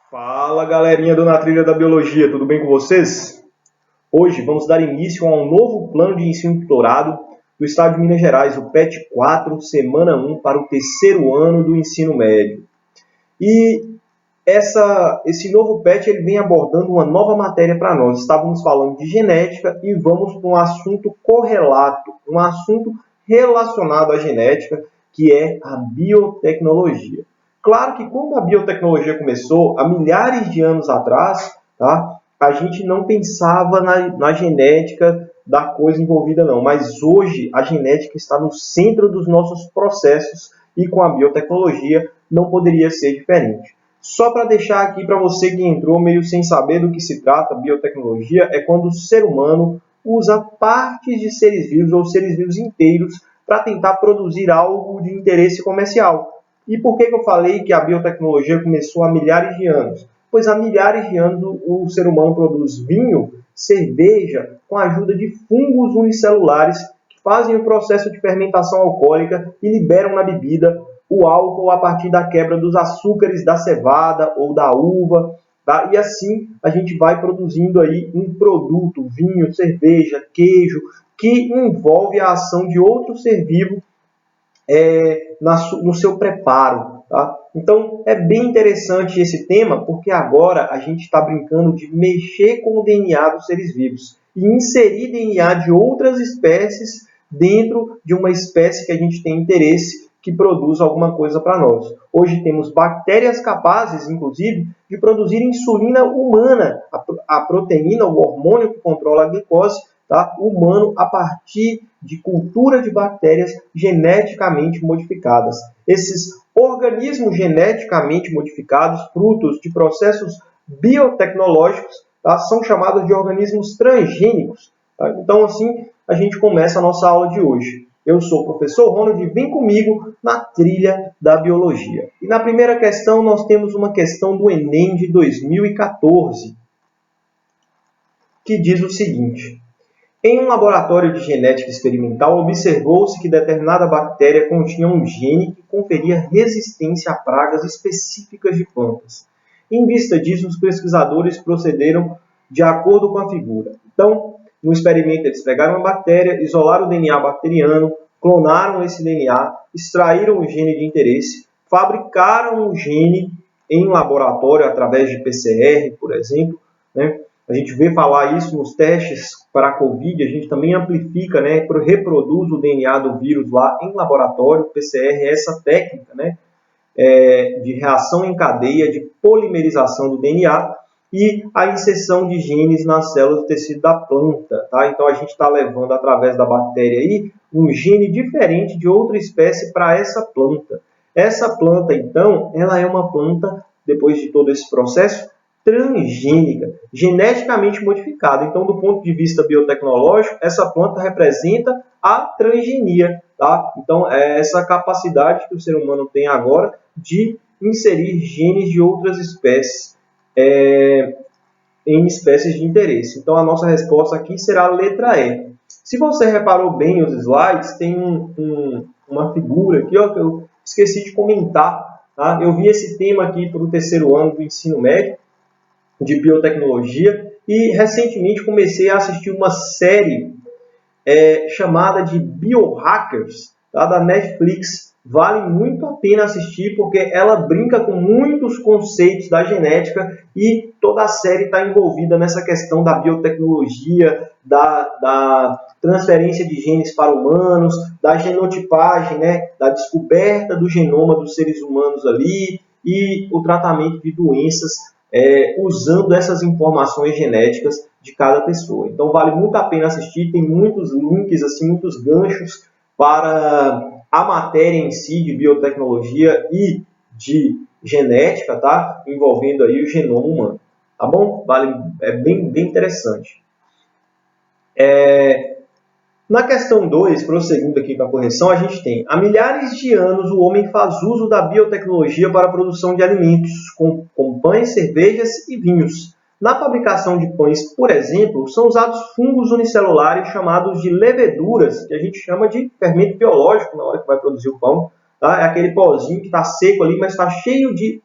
Fala galerinha do Na Trilha da Biologia, tudo bem com vocês? Hoje vamos dar início a um novo plano de ensino tutorado do Estado de Minas Gerais, o PET 4, semana 1, para o terceiro ano do ensino médio. E esse novo PET ele vem abordando uma nova matéria para nós. Estávamos falando de genética e vamos para um assunto correlato, um assunto relacionado à genética, que é a biotecnologia. Claro que quando a biotecnologia começou, há milhares de anos atrás, tá, a gente não pensava na genética da coisa envolvida, não. Mas hoje a genética está no centro dos nossos processos e com a biotecnologia não poderia ser diferente. Só para deixar aqui para você que entrou meio sem saber do que se trata, biotecnologia é quando o ser humano usa partes de seres vivos ou seres vivos inteiros para tentar produzir algo de interesse comercial. E por que eu falei que a biotecnologia começou há milhares de anos? Pois há milhares de anos o ser humano produz vinho, cerveja, com a ajuda de fungos unicelulares que fazem o processo de fermentação alcoólica e liberam na bebida o álcool a partir da quebra dos açúcares da cevada ou da uva. Tá? E assim a gente vai produzindo aí um produto, vinho, cerveja, queijo, que envolve a ação de outro ser vivo no seu preparo. Tá? Então, é bem interessante esse tema, porque agora a gente está brincando de mexer com o DNA dos seres vivos e inserir DNA de outras espécies dentro de uma espécie que a gente tem interesse que produz alguma coisa para nós. Hoje temos bactérias capazes, inclusive, de produzir insulina humana, a proteína, o hormônio que controla a glicose, tá? Humano a partir de cultura de bactérias geneticamente modificadas. Esses organismos geneticamente modificados, frutos de processos biotecnológicos, tá? São chamados de organismos transgênicos. Tá? Então, assim, a gente começa a nossa aula de hoje. Eu sou o professor Ronald e vem comigo na trilha da biologia. E na primeira questão, nós temos uma questão do Enem de 2014, que diz o seguinte: em um laboratório de genética experimental, observou-se que determinada bactéria continha um gene que conferia resistência a pragas específicas de plantas. Em vista disso, os pesquisadores procederam de acordo com a figura. Então, no experimento, eles pegaram uma bactéria, isolaram o DNA bacteriano, clonaram esse DNA, extraíram o gene de interesse, fabricaram o gene em laboratório através de PCR, por exemplo, né? A gente vê falar isso nos testes para a Covid, a gente também amplifica, né, reproduz o DNA do vírus lá em laboratório. PCR é essa técnica, né, de reação em cadeia, de polimerização do DNA e a inserção de genes nas células do tecido da planta. Tá? Então a gente está levando através da bactéria aí um gene diferente de outra espécie para essa planta. Essa planta, então, ela é uma planta, depois de todo esse processo, transgênica, geneticamente modificada. Então, do ponto de vista biotecnológico, essa planta representa a transgenia. Tá? Então, é essa capacidade que o ser humano tem agora de inserir genes de outras espécies em espécies de interesse. Então, a nossa resposta aqui será a letra E. Se você reparou bem os slides, tem uma figura aqui ó, que eu esqueci de comentar. Tá? Eu vi esse tema aqui para o terceiro ano do ensino médio de biotecnologia e recentemente comecei a assistir uma série chamada de Biohackers, tá, da Netflix. Vale muito a pena assistir porque ela brinca com muitos conceitos da genética e toda a série está envolvida nessa questão da biotecnologia, da transferência de genes para humanos, da genotipagem, né, da descoberta do genoma dos seres humanos ali e o tratamento de doenças usando essas informações genéticas de cada pessoa. Então vale muito a pena assistir, tem muitos links, assim, muitos ganchos para a matéria em si de biotecnologia e de genética, tá? Envolvendo aí o genoma humano. Tá bom? É bem interessante. Na questão 2, prosseguindo aqui com a correção, a gente tem: há milhares de anos o homem faz uso da biotecnologia para a produção de alimentos, como pães, cervejas e vinhos. Na fabricação de pães, por exemplo, são usados fungos unicelulares chamados de leveduras, que a gente chama de fermento biológico na hora que vai produzir o pão. Tá? É aquele pozinho que está seco ali, mas está cheio de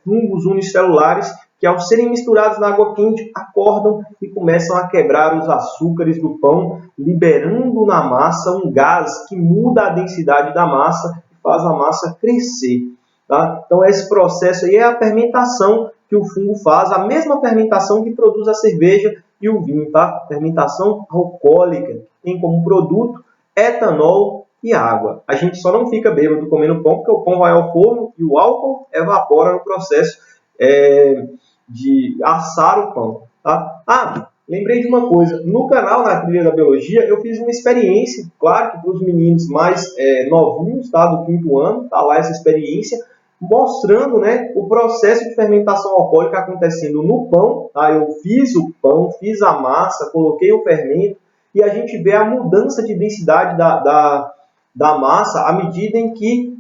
fungos unicelulares que ao serem misturados na água quente, acordam e começam a quebrar os açúcares do pão, liberando na massa um gás que muda a densidade da massa e faz a massa crescer. Tá? Então, esse processo aí é a fermentação que o fungo faz, a mesma fermentação que produz a cerveja e o vinho. Tá? Fermentação alcoólica, que tem como produto etanol e água. A gente só não fica bêbado comendo pão, porque o pão vai ao forno e o álcool evapora no processo de assar o pão. Tá? Lembrei de uma coisa. No canal, na Trilha da Biologia, eu fiz uma experiência, claro que para os meninos mais novinhos, tá, do 5º ano, está lá essa experiência, mostrando, né, o processo de fermentação alcoólica acontecendo no pão. Tá? Eu fiz o pão, fiz a massa, coloquei o fermento, e a gente vê a mudança de densidade da massa à medida em que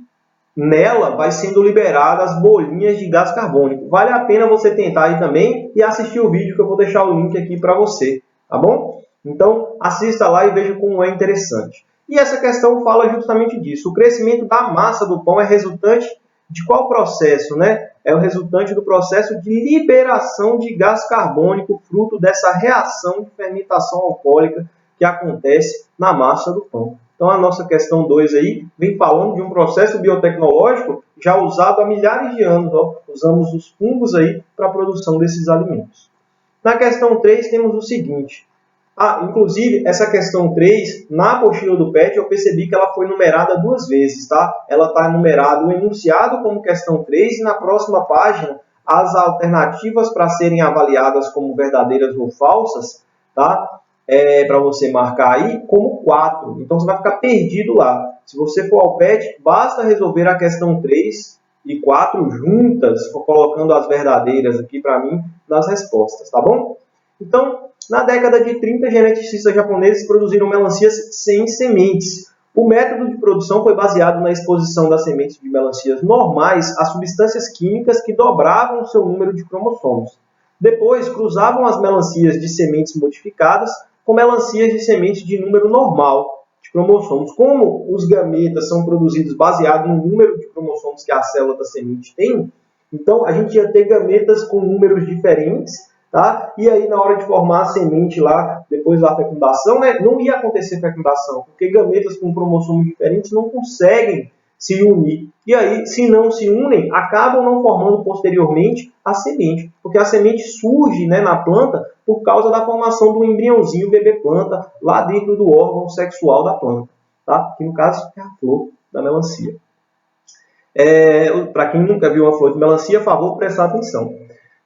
nela vai sendo liberadas as bolinhas de gás carbônico. Vale a pena você tentar aí também e assistir o vídeo que eu vou deixar o link aqui para você, tá bom? Então, assista lá e veja como é interessante. E essa questão fala justamente disso. O crescimento da massa do pão é resultante de qual processo, né? É o resultante do processo de liberação de gás carbônico, fruto dessa reação de fermentação alcoólica que acontece na massa do pão. Então, a nossa questão 2 aí vem falando de um processo biotecnológico já usado há milhares de anos. Ó. Usamos os fungos aí para a produção desses alimentos. Na questão 3, temos o seguinte. Inclusive, essa questão 3, na apostila do PET, eu percebi que ela foi numerada 2 vezes. Tá? Ela está numerada o enunciado como questão 3 e na próxima página as alternativas para serem avaliadas como verdadeiras ou falsas, tá? Para você marcar aí como 4. Então, você vai ficar perdido lá. Se você for ao PET, basta resolver a questão 3 e 4 juntas, colocando as verdadeiras aqui para mim nas respostas, tá bom? Então, na década de 30, geneticistas japoneses produziram melancias sem sementes. O método de produção foi baseado na exposição das sementes de melancias normais a substâncias químicas que dobravam o seu número de cromossomos. Depois, cruzavam as melancias de sementes modificadas com melancias de sementes de número normal de cromossomos. Como os gametas são produzidos baseado no número de cromossomos que a célula da semente tem, então a gente ia ter gametas com números diferentes, tá? E aí na hora de formar a semente lá, depois da fecundação, né, não ia acontecer fecundação, porque gametas com cromossomos diferentes não conseguem se unir. E aí, se não se unem, acabam não formando posteriormente a semente, porque a semente surge, né, na planta por causa da formação do embriãozinho bebê-planta lá dentro do órgão sexual da planta, tá? Que no caso é a flor da melancia. Para quem nunca viu uma flor de melancia, por favor, prestar atenção.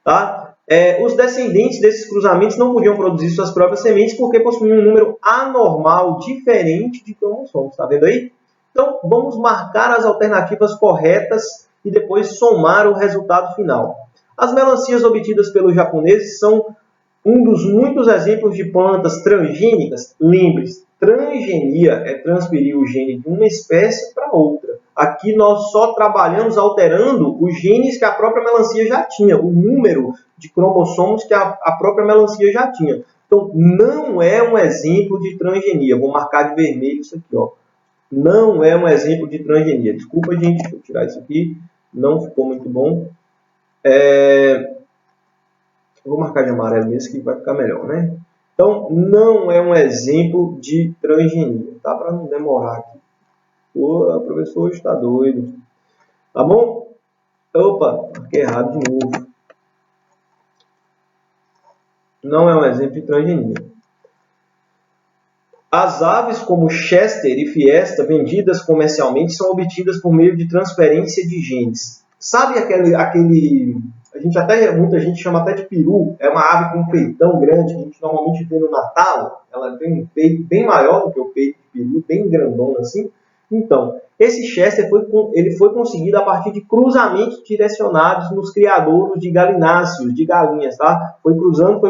Tá? Os descendentes desses cruzamentos não podiam produzir suas próprias sementes porque possuíam um número anormal diferente de cromossomos. Tá vendo aí? Então, vamos marcar as alternativas corretas e depois somar o resultado final. As melancias obtidas pelos japoneses são um dos muitos exemplos de plantas transgênicas. Lembre-se, transgenia é transferir o gene de uma espécie para outra. Aqui nós só trabalhamos alterando os genes que a própria melancia já tinha, o número de cromossomos que a própria melancia já tinha. Então, não é um exemplo de transgenia. Vou marcar de vermelho isso aqui, ó. Não é um exemplo de transgenia. Desculpa, gente, deixa eu tirar isso aqui. Não ficou muito bom. Vou marcar de amarelo mesmo, que vai ficar melhor, né? Então, não é um exemplo de transgenia, tá? Para não demorar aqui. O professor hoje está doido. Tá bom? Opa, marquei errado de novo. Não é um exemplo de transgenia. As aves como Chester e Fiesta, vendidas comercialmente, são obtidas por meio de transferência de genes. Sabe muita gente chama até de peru, é uma ave com um peitão grande, que a gente normalmente vê no Natal. Ela tem um peito bem maior do que o peito de peru, bem grandão assim. Então, esse Chester foi conseguido a partir de cruzamentos direcionados nos criadouros de galináceos, de galinhas, tá? Foi cruzando,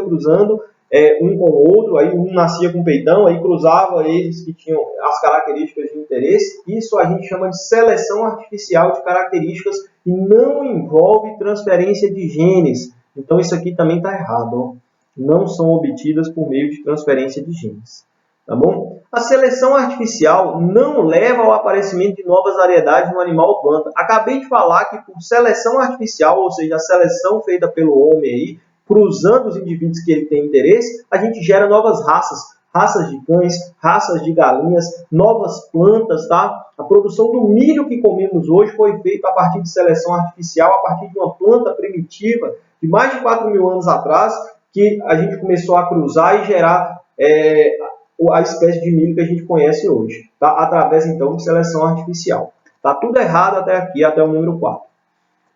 um com o outro, aí um nascia com peitão, aí cruzava eles que tinham as características de interesse. Isso a gente chama de seleção artificial de características e não envolve transferência de genes. Então isso aqui também está errado, ó. Não são obtidas por meio de transferência de genes. tá bom? A seleção artificial não leva ao aparecimento de novas variedades no animal ou planta. Acabei de falar que por seleção artificial, ou seja, a seleção feita pelo homem aí, cruzando os indivíduos que ele tem interesse, a gente gera novas raças, raças de cães, raças de galinhas, novas plantas, tá? A produção do milho que comemos hoje foi feita a partir de seleção artificial, a partir de uma planta primitiva de mais de 4.000 anos atrás, que a gente começou a cruzar e gerar a espécie de milho que a gente conhece hoje, tá? Através, então, de seleção artificial. Tá tudo errado até aqui, até o número 4.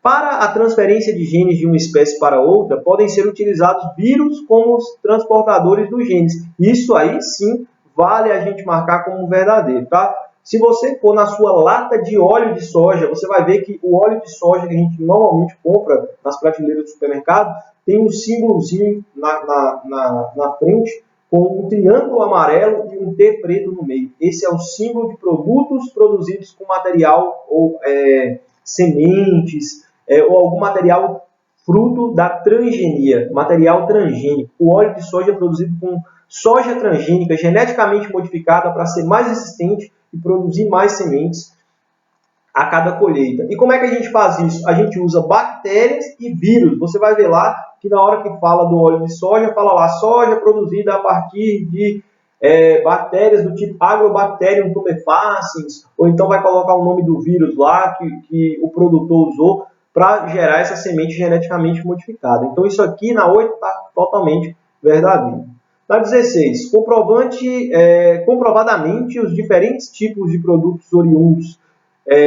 Para a transferência de genes de uma espécie para outra, podem ser utilizados vírus como os transportadores dos genes. Isso aí, sim, vale a gente marcar como verdadeiro, tá? Se você for na sua lata de óleo de soja, você vai ver que o óleo de soja que a gente normalmente compra nas prateleiras do supermercado tem um símbolozinho na frente com um triângulo amarelo e um T preto no meio. Esse é o símbolo de produtos produzidos com material ou sementes, ou algum material fruto da transgenia, material transgênico. O óleo de soja é produzido com soja transgênica, geneticamente modificada para ser mais resistente e produzir mais sementes a cada colheita. E como é que a gente faz isso? A gente usa bactérias e vírus. Você vai ver lá que na hora que fala do óleo de soja, fala lá, soja produzida a partir de bactérias do tipo Agrobacterium tumefaciens, ou então vai colocar o nome do vírus lá que o produtor usou para gerar essa semente geneticamente modificada. Então isso aqui na 8 está totalmente verdadeiro. Na 16, comprovadamente os diferentes tipos de produtos oriundos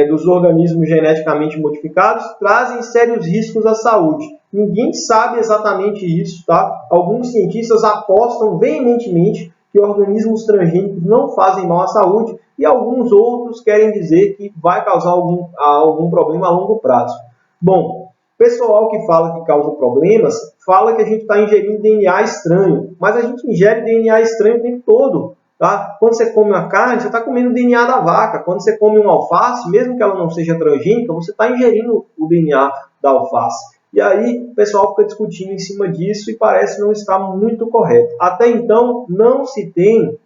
dos organismos geneticamente modificados trazem sérios riscos à saúde. Ninguém sabe exatamente isso, tá? Alguns cientistas apostam veementemente que organismos transgênicos não fazem mal à saúde e alguns outros querem dizer que vai causar algum problema a longo prazo. Bom, o pessoal que fala que causa problemas fala que a gente está ingerindo DNA estranho, mas a gente ingere DNA estranho o tempo todo. Tá? Quando você come uma carne, você está comendo o DNA da vaca. Quando você come uma alface, mesmo que ela não seja transgênica, você está ingerindo o DNA da alface. E aí o pessoal fica discutindo em cima disso e parece não estar muito correto. Até então, não se tem...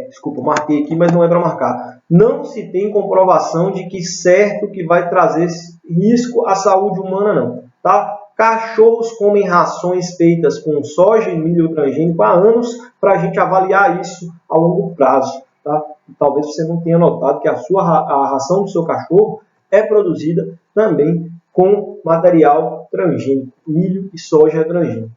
desculpa, marquei aqui, mas não é para marcar. Não se tem comprovação de que certo que vai trazer risco à saúde humana, não. Tá? Cachorros comem rações feitas com soja e milho transgênico há anos para a gente avaliar isso a longo prazo. Tá? Talvez você não tenha notado que a ração do seu cachorro é produzida também com material transgênico, milho e soja transgênico.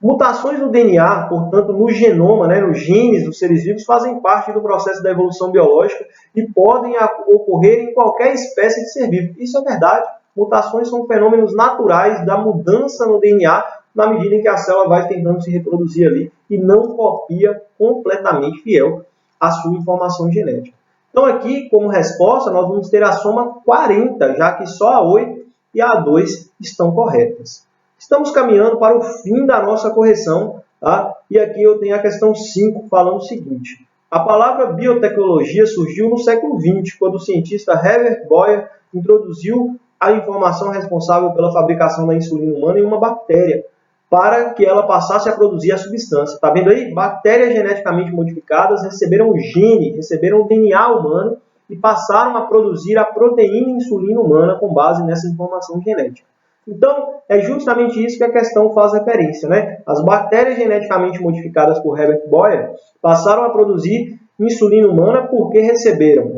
Mutações no DNA, portanto, no genoma, nos genes dos seres vivos, fazem parte do processo da evolução biológica e podem ocorrer em qualquer espécie de ser vivo. Isso é verdade. Mutações são fenômenos naturais da mudança no DNA na medida em que a célula vai tentando se reproduzir ali e não copia completamente fiel a sua informação genética. Então aqui, como resposta, nós vamos ter a soma 40, já que só a 8 e a 2 estão corretas. Estamos caminhando para o fim da nossa correção, tá? E aqui eu tenho a questão 5 falando o seguinte. A palavra biotecnologia surgiu no século XX, quando o cientista Herbert Boyer introduziu a informação responsável pela fabricação da insulina humana em uma bactéria, para que ela passasse a produzir a substância. Está vendo aí? Bactérias geneticamente modificadas receberam o gene, receberam o DNA humano e passaram a produzir a proteína insulina humana com base nessa informação genética. Então, é justamente isso que a questão faz referência, né? As bactérias geneticamente modificadas por Herbert Boyer passaram a produzir insulina humana porque receberam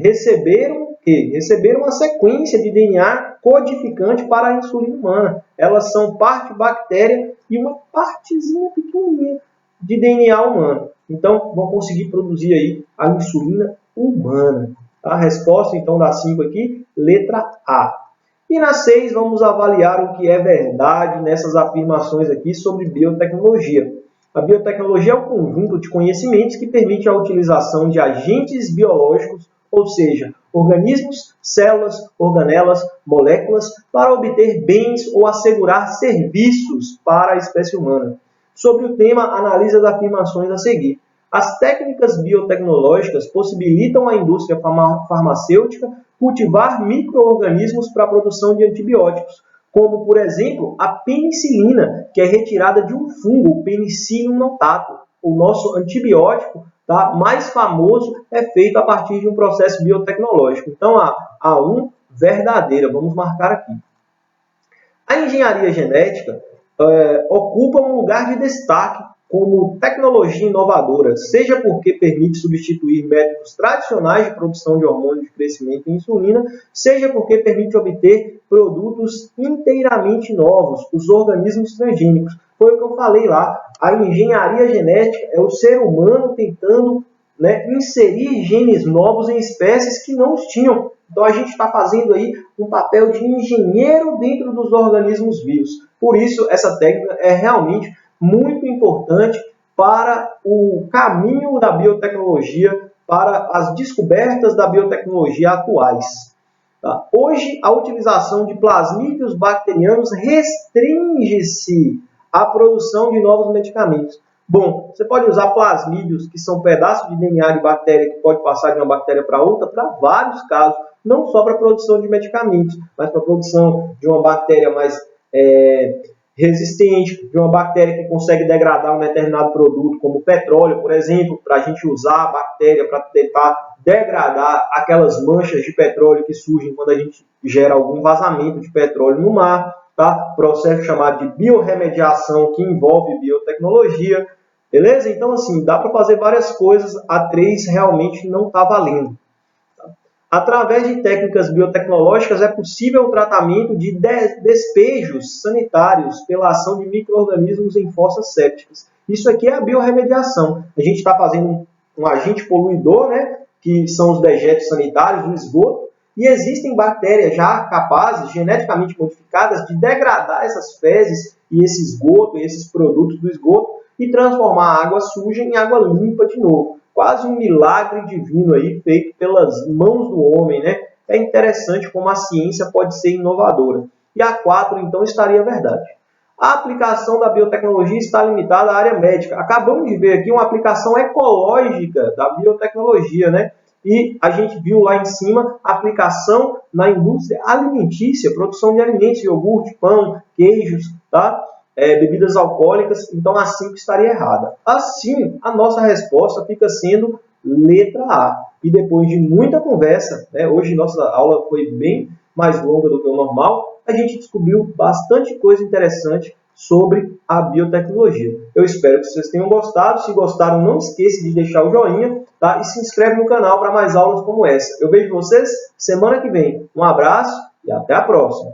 uma sequência de DNA codificante para a insulina humana. Elas são parte bactéria e uma partezinha pequenininha de DNA humano. Então, vão conseguir produzir aí a insulina humana. A resposta, então, da 5 aqui, letra A. E na 6, vamos avaliar o que é verdade nessas afirmações aqui sobre biotecnologia. A biotecnologia é um conjunto de conhecimentos que permite a utilização de agentes biológicos, ou seja, organismos, células, organelas, moléculas, para obter bens ou assegurar serviços para a espécie humana. Sobre o tema, analise as afirmações a seguir. As técnicas biotecnológicas possibilitam à indústria farmacêutica cultivar micro-organismos para a produção de antibióticos, como, por exemplo, a penicilina, que é retirada de um fungo, o Penicillium notatum. O nosso antibiótico tá, mais famoso é feito a partir de um processo biotecnológico. Então, a A1 verdadeira, vamos marcar aqui. A engenharia genética ocupa um lugar de destaque como tecnologia inovadora, seja porque permite substituir métodos tradicionais de produção de hormônios de crescimento e insulina, seja porque permite obter produtos inteiramente novos, os organismos transgênicos. Foi o que eu falei lá, a engenharia genética é o ser humano tentando, né, inserir genes novos em espécies que não os tinham. Então a gente está fazendo aí um papel de engenheiro dentro dos organismos vivos. Por isso, essa técnica é realmente muito importante para o caminho da biotecnologia, para as descobertas da biotecnologia atuais. Tá? Hoje, a utilização de plasmídios bacterianos restringe-se à produção de novos medicamentos. Bom, você pode usar plasmídios, que são pedaços de DNA de bactéria que pode passar de uma bactéria para outra, para vários casos, não só para a produção de medicamentos, mas para a produção de uma bactéria mais resistente, de uma bactéria que consegue degradar um determinado produto, como petróleo, por exemplo, para a gente usar a bactéria para tentar degradar aquelas manchas de petróleo que surgem quando a gente gera algum vazamento de petróleo no mar, tá? Processo chamado de biorremediação, que envolve biotecnologia, beleza? Então, assim, dá para fazer várias coisas, a 3 realmente não está valendo. Através de técnicas biotecnológicas é possível o tratamento de despejos sanitários pela ação de micro-organismos em fossas sépticas. Isso aqui é a biorremediação. A gente está fazendo um agente poluidor, né, que são os dejetos sanitários, o esgoto, e existem bactérias já capazes, geneticamente modificadas, de degradar essas fezes e esse esgoto, e esses produtos do esgoto, e transformar a água suja em água limpa de novo. Quase um milagre divino aí, feito pelas mãos do homem, né? É interessante como a ciência pode ser inovadora. E a 4, então, estaria verdade. A aplicação da biotecnologia está limitada à área médica. Acabamos de ver aqui uma aplicação ecológica da biotecnologia, né? E a gente viu lá em cima a aplicação na indústria alimentícia, produção de alimentos, iogurte, pão, queijos, tá? Bebidas alcoólicas, então a 5 estaria errada. Assim, a nossa resposta fica sendo letra A. E depois de muita conversa, né, hoje nossa aula foi bem mais longa do que o normal, a gente descobriu bastante coisa interessante sobre a biotecnologia. Eu espero que vocês tenham gostado. Se gostaram, não esqueça de deixar o joinha, tá? E se inscreve no canal para mais aulas como essa. Eu vejo vocês semana que vem. Um abraço e até a próxima.